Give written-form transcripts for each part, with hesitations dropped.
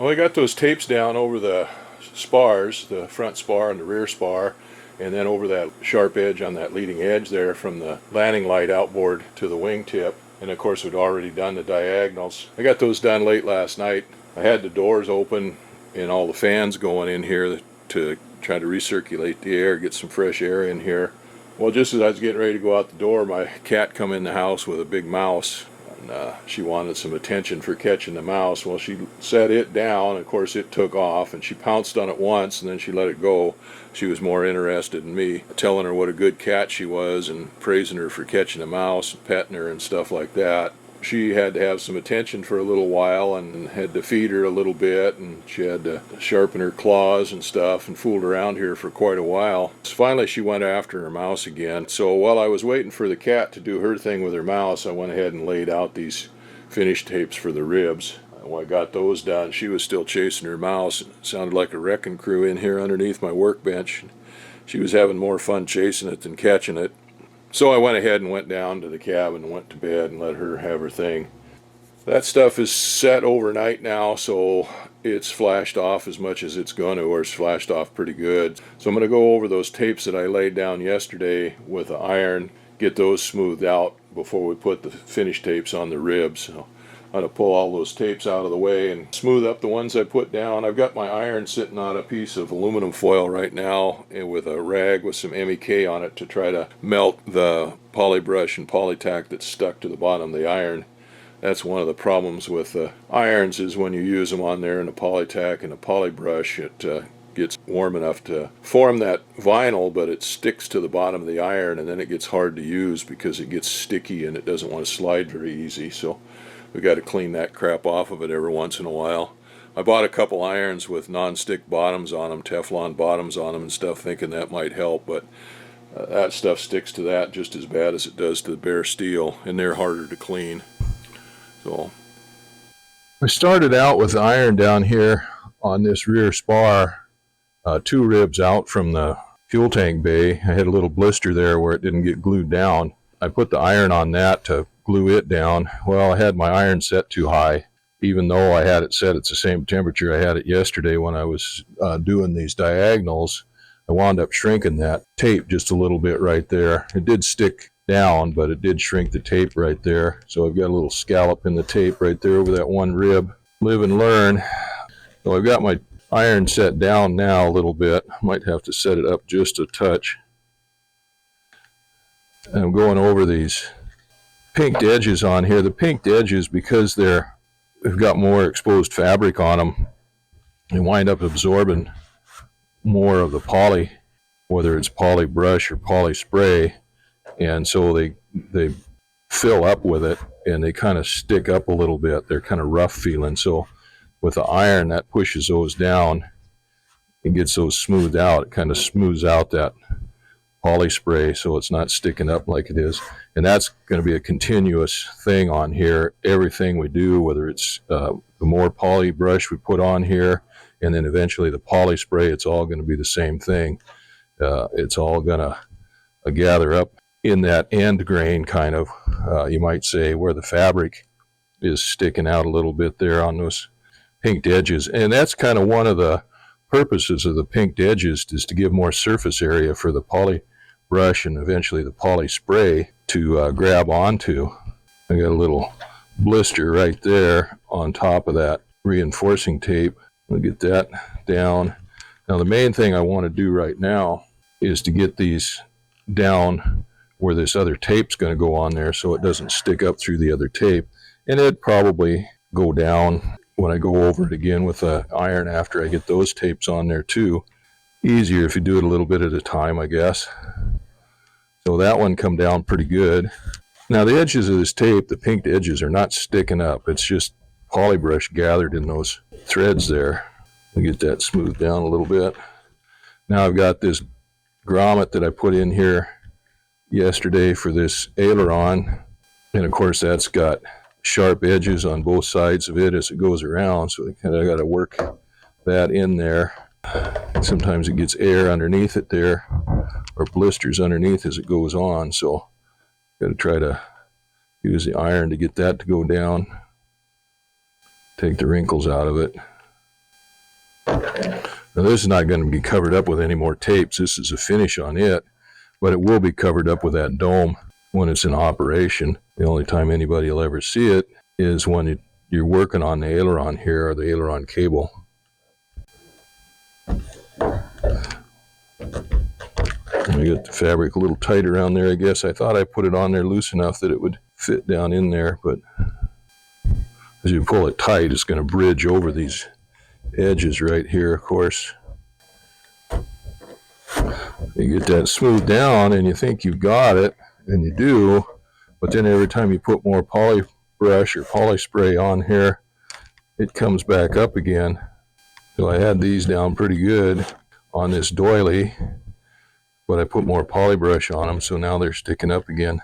Well, I got those tapes down over the spars, the front spar and the rear spar, and then over that sharp edge on that leading edge there from the landing light outboard to the wingtip. And of course, we'd already done the diagonals. I got those done late last night. I had the doors open and all the fans going in here to try to recirculate the air, get some fresh air in here. Well, just as I was getting ready to go out the door, my cat come in the house with a big mouse. And she wanted some attention for catching the mouse. Well, she set it down. Of course, it took off, and she pounced on it once, and then she let it go. She was more interested in me telling her what a good cat she was and praising her for catching a mouse and petting her and stuff like that. She had to have some attention for a little while and had to feed her a little bit, and she had to sharpen her claws and stuff and fooled around here for quite a while. So finally she went after her mouse again. So while I was waiting for the cat to do her thing with her mouse, I went ahead and laid out these finish tapes for the ribs. When I got those done, she was still chasing her mouse. It sounded like a wrecking crew in here underneath my workbench. She was having more fun chasing it than catching it. So I went ahead and went down to the cabin and went to bed and let her have her thing. That stuff is set overnight now, so it's flashed off as much as it's going to, or it's flashed off pretty good. So I'm going to go over those tapes that I laid down yesterday with the iron, get those smoothed out before we put the finish tapes on the ribs. So I'm going to pull all those tapes out of the way and smooth up the ones I put down. I've got my iron sitting on a piece of aluminum foil right now and with a rag with some MEK on it to try to melt the polybrush and polytack that's stuck to the bottom of the iron. That's one of the problems with irons is when you use them on there in a polytack and a polybrush, it gets warm enough to form that vinyl, but it sticks to the bottom of the iron, and then it gets hard to use because it gets sticky and it doesn't want to slide very easy. So we got to clean that crap off of it every once in a while. I bought a couple irons with non-stick bottoms on them, Teflon bottoms on them and stuff, thinking that might help, but that stuff sticks to that just as bad as it does to the bare steel, and they're harder to clean. So I started out with the iron down here on this rear spar, 2 ribs out from the fuel tank bay. I had a little blister there where it didn't get glued down. I put the iron on that to glue it down. Well, I had my iron set too high, even though I had it set at the same temperature I had it yesterday when I was doing these diagonals. I wound up shrinking that tape just a little bit right there. It did stick down, but it did shrink the tape right there. So I've got a little scallop in the tape right there over that one rib. Live and learn. So I've got my iron set down now a little bit. Might have to set it up just a touch. And I'm going over these pinked edges on here. The pinked edges, because they've got more exposed fabric on them, they wind up absorbing more of the poly, whether it's poly brush or poly spray, and so they fill up with it and they kind of stick up a little bit. They're kind of rough feeling. So with the iron, that pushes those down and gets those smoothed out. It kind of smooths out that poly spray so it's not sticking up like it is. And that's going to be a continuous thing on here. Everything we do, whether it's the more poly brush we put on here and then eventually the poly spray, it's all going to be the same thing. It's all going to gather up in that end grain kind of, you might say, where the fabric is sticking out a little bit there on those pinked edges. And that's kind of one of the purposes of the pinked edges, is to give more surface area for the poly brush and eventually the poly spray to grab onto. I got a little blister right there on top of that reinforcing tape. I'll get that down. Now the main thing I want to do right now is to get these down where this other tape's going to go on there so it doesn't stick up through the other tape. And it'd probably go down when I go over it again with the iron after I get those tapes on there too. Easier if you do it a little bit at a time, I guess. So that one come down pretty good. Now the edges of this tape, the pinked edges, are not sticking up. It's just polybrush gathered in those threads there. I'll get that smoothed down a little bit. Now I've got this grommet that I put in here yesterday for this aileron, and of course that's got sharp edges on both sides of it as it goes around, so I got to work that in there. Sometimes it gets air underneath it there, or blisters underneath as it goes on, so got to try to use the iron to get that to go down, take the wrinkles out of it. Now this is not going to be covered up with any more tapes. This is a finish on it, but it will be covered up with that dome when it's in operation. The only time anybody will ever see it is when you're working on the aileron here, or the aileron cable. Let me get the fabric a little tight around there, I guess. I thought I put it on there loose enough that it would fit down in there, but as you pull it tight, it's going to bridge over these edges right here, of course. You get that smoothed down and you think you've got it, and you do, but then every time you put more poly brush or poly spray on here, it comes back up again. So I had these down pretty good on this doily, but I put more poly brush on them, so now they're sticking up again.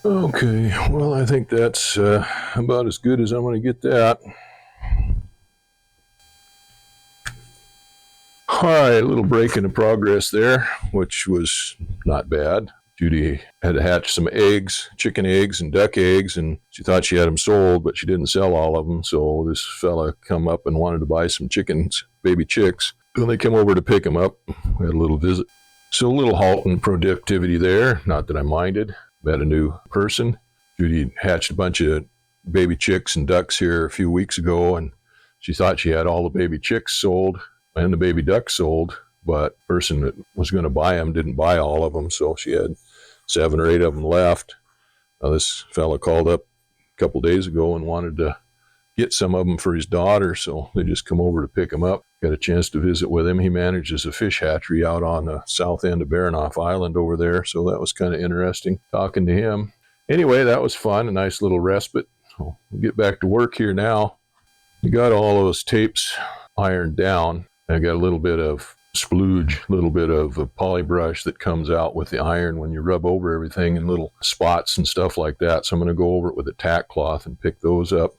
Okay, well, I think that's about as good as I'm going to get that. All right, a little break in the progress there, which was not bad. Judy had to hatch some eggs, chicken eggs and duck eggs, and she thought she had them sold, but she didn't sell all of them. So this fella come up and wanted to buy some chickens, baby chicks. So they came over to pick them up. We had a little visit. So a little halt in productivity there. Not that I minded. Met a new person. Judy hatched a bunch of baby chicks and ducks here a few weeks ago, and she thought she had all the baby chicks sold and the baby ducks sold, but the person that was going to buy them didn't buy all of them, so she had 7 or 8 of them left. Now, this fella called up a couple days ago and wanted to get some of them for his daughter, so they just come over to pick them up. Got a chance to visit with him. He manages a fish hatchery out on the south end of Baranof Island over there, so that was kind of interesting talking to him. Anyway, that was fun, a nice little respite. So we'll get back to work here now. We got all those tapes ironed down. I got a little bit of splooge, a little bit of a poly brush that comes out with the iron when you rub over everything in little spots and stuff like that. So I'm going to go over it with a tack cloth and pick those up.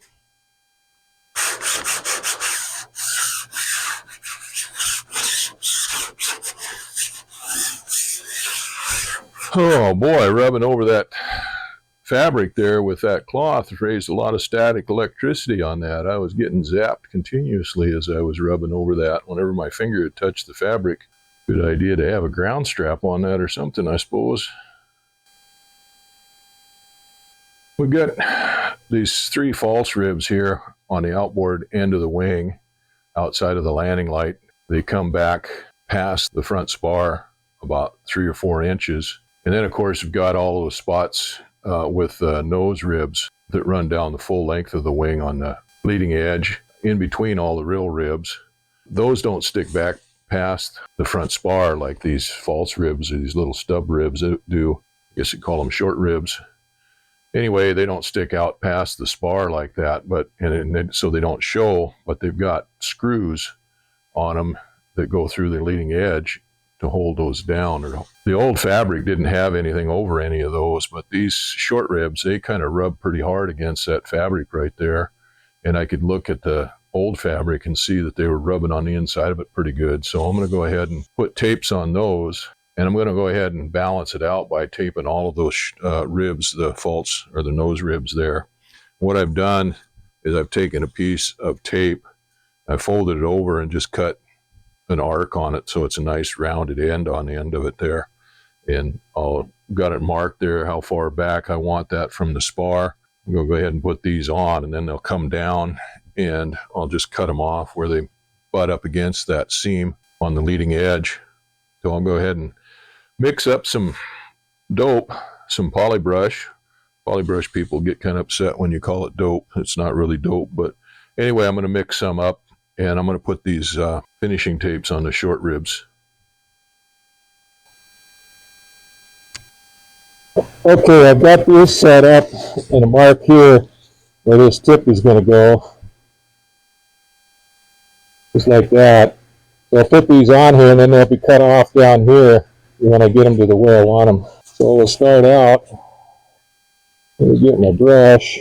Oh boy, rubbing over that fabric there with that cloth raised a lot of static electricity on that. I was getting zapped continuously as I was rubbing over that. Whenever my finger had touched the fabric, good idea to have a ground strap on that or something, I suppose. We've got these 3 false ribs here on the outboard end of the wing outside of the landing light. They come back past the front spar about 3 or 4 inches. And then, of course, we've got all those spots with nose ribs that run down the full length of the wing on the leading edge, in between all the real ribs. Those don't stick back past the front spar like these false ribs or these little stub ribs do. I guess you call them short ribs. Anyway, they don't stick out past the spar like that, but so they don't show, but they've got screws on them that go through the leading edge to hold those down. The old fabric didn't have anything over any of those, but these short ribs, they kind of rub pretty hard against that fabric right there. And I could look at the old fabric and see that they were rubbing on the inside of it pretty good. So I'm going to go ahead and put tapes on those, and I'm going to go ahead and balance it out by taping all of those ribs, the false or the nose ribs there. What I've done is I've taken a piece of tape, I folded it over and just cut an arc on it so it's a nice rounded end on the end of it there. And I'll got it marked there how far back I want that from the spar. I'm going to go ahead and put these on, and then they'll come down, and I'll just cut them off where they butt up against that seam on the leading edge. So I'll go ahead and mix up some dope, some polybrush. Polybrush people get kind of upset when you call it dope. It's not really dope, but anyway, I'm going to mix some up And I'm going to put these finishing tapes on the short ribs. Okay, I've got this set up and a mark here where this tip is going to go. Just like that. So I'll put these on here and then they'll be cut off down here when I get them to the way I want them. So we'll start out. Let me get my brush.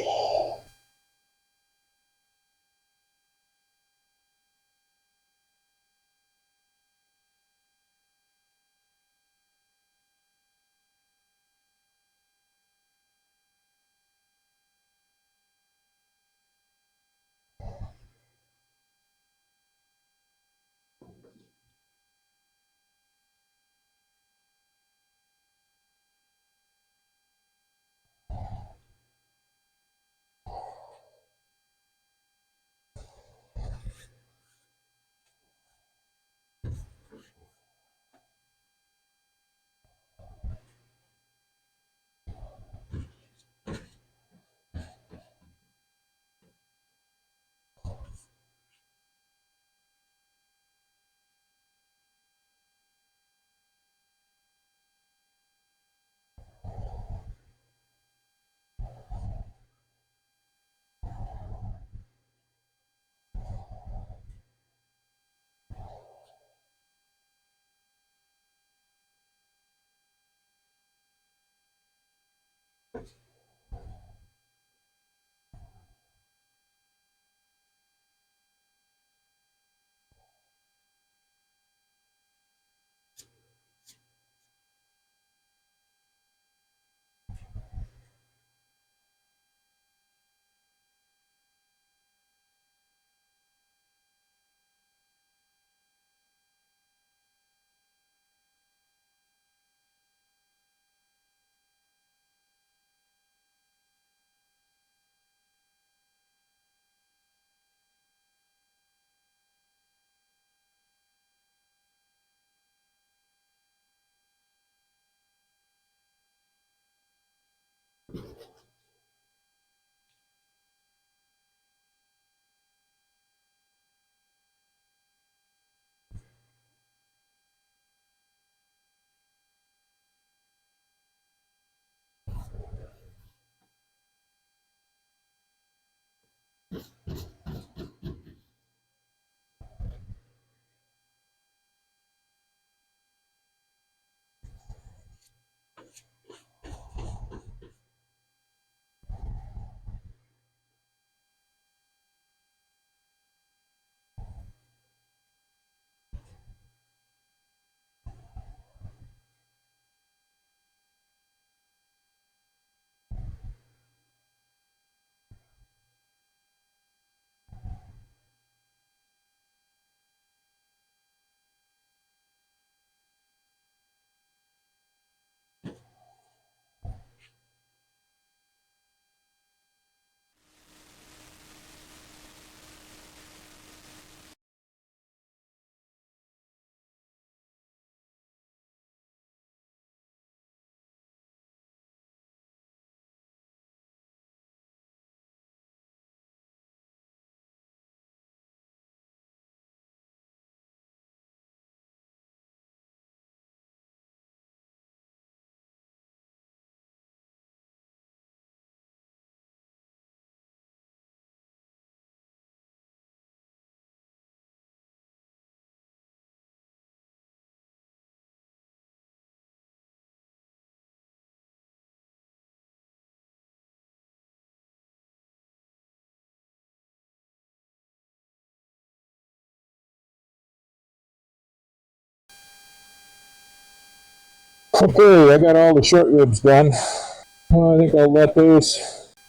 Okay, I got all the short ribs done. I think I'll let those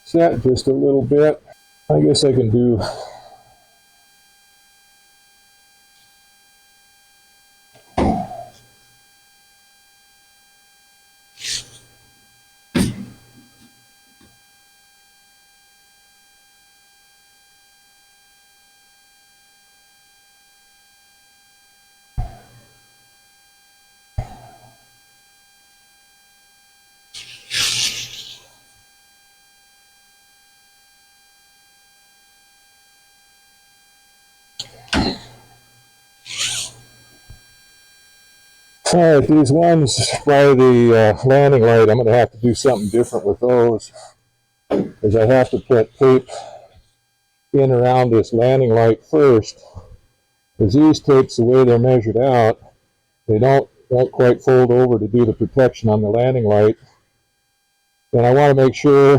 set just a little bit. I guess I can do Alright, these ones by the landing light, I'm going to have to do something different with those. Because I have to put tape in around this landing light first. Because these tapes, the way they're measured out, they don't quite fold over to do the protection on the landing light. And I want to make sure,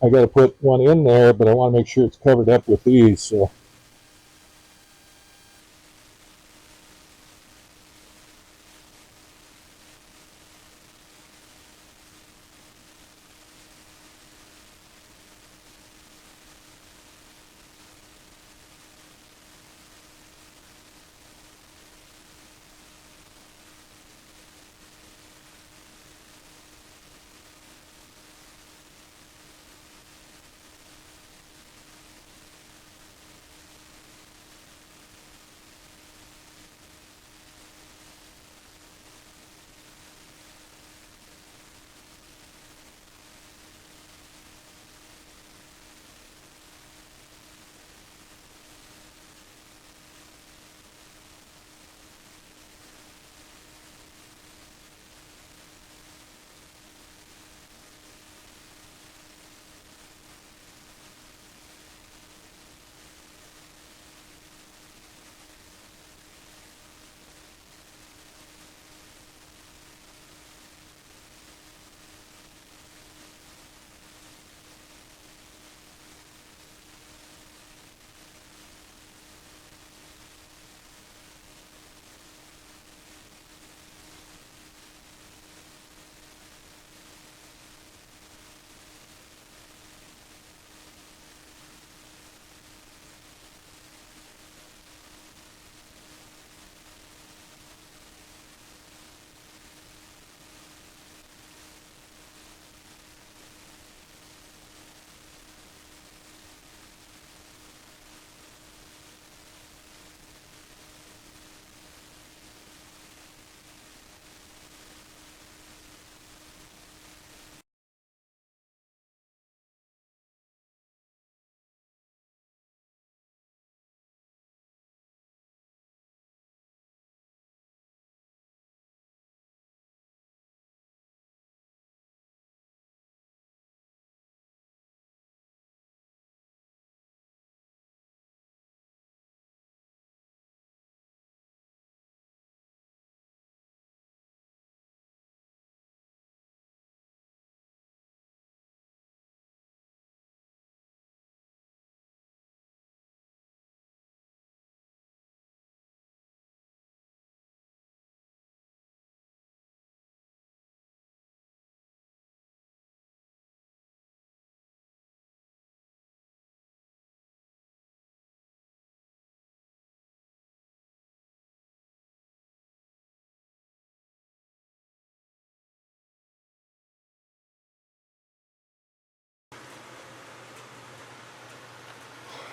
I got to put one in there, but I want to make sure it's covered up with these. So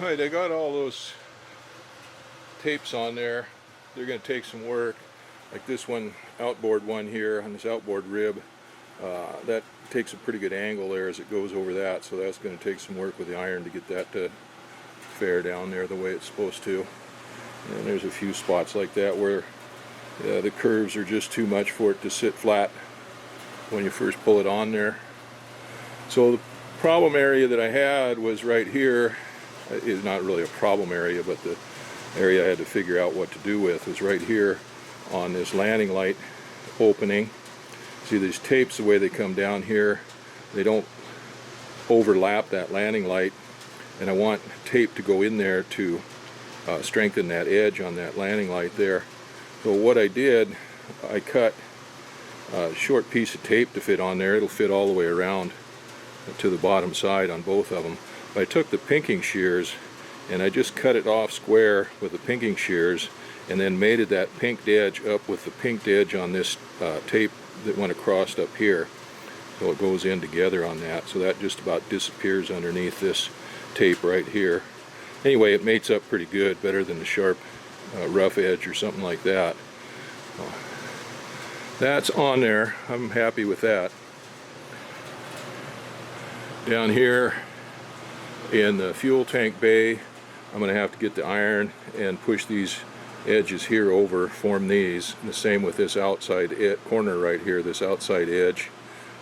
Alright, I got all those tapes on there. They're going to take some work. Like this one, outboard one here on this outboard rib. That takes a pretty good angle there as it goes over that, so that's going to take some work with the iron to get that to fare down there the way it's supposed to. And there's a few spots like that where the curves are just too much for it to sit flat when you first pull it on there. So the problem area that I had was right here. Is not really a problem area, but the area I had to figure out what to do with was right here on this landing light opening. See these tapes, the way they come down here, they don't overlap that landing light, and I want tape to go in there to strengthen that edge on that landing light there. So what I did, I cut a short piece of tape to fit on there. It'll fit all the way around to the bottom side on both of them. I took the pinking shears and I just cut it off square with the pinking shears, and then mated that pinked edge up with the pinked edge on this tape that went across up here, so it goes in together on that. So that just about disappears underneath this tape right here. Anyway, it mates up pretty good, better than the sharp rough edge or something like that. That's on there. I'm happy with that. Down here in the fuel tank bay, I'm going to have to get the iron and push these edges here over, form these. And the same with this outside corner right here, this outside edge.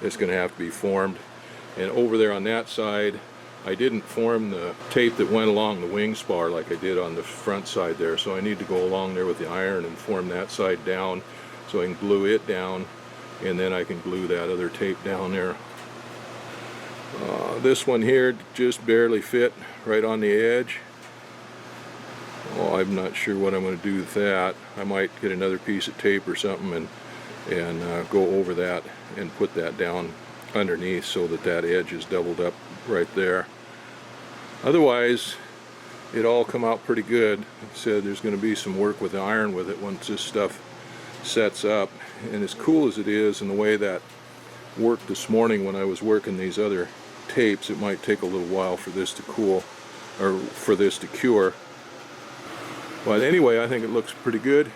It's going to have to be formed. And over there on that side, I didn't form the tape that went along the wing spar like I did on the front side there. So I need to go along there with the iron and form that side down so I can glue it down, and then I can glue that other tape down there. This one here just barely fit right on the edge. Oh, I'm not sure what I'm going to do with that. I might get another piece of tape or something and go over that and put that down underneath so that that edge is doubled up right there. Otherwise, it all come out pretty good. Like I said, there's going to be some work with the iron with it once this stuff sets up. And as cool as it is, and the way that worked this morning when I was working these other tapes, it might take a little while for this to cool, or for this to cure. But anyway, I think it looks pretty good.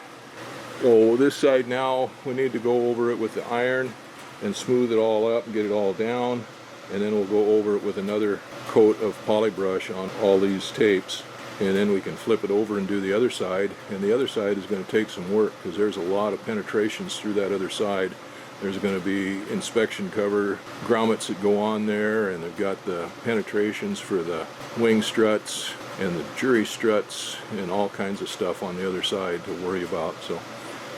Oh, this side now, we need to go over it with the iron and smooth it all up and get it all down. And then we'll go over it with another coat of polybrush on all these tapes. And then we can flip it over and do the other side. And the other side is going to take some work because there's a lot of penetrations through that other side. There's going to be inspection cover grommets that go on there, and they've got the penetrations for the wing struts and the jury struts and all kinds of stuff on the other side to worry about. So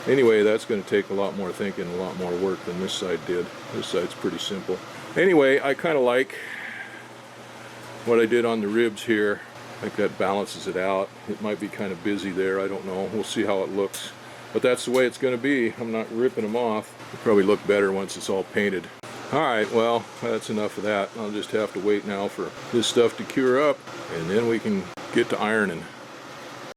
anyway, that's going to take a lot more thinking, a lot more work than this side did. This side's pretty simple. Anyway, I kind of like what I did on the ribs here. I think that balances it out. It might be kind of busy there, I don't know. We'll see how it looks. But that's the way it's going to be. I'm not ripping them off. It'll probably look better once it's all painted. Alright, well, that's enough of that. I'll just have to wait now for this stuff to cure up, and then we can get to ironing.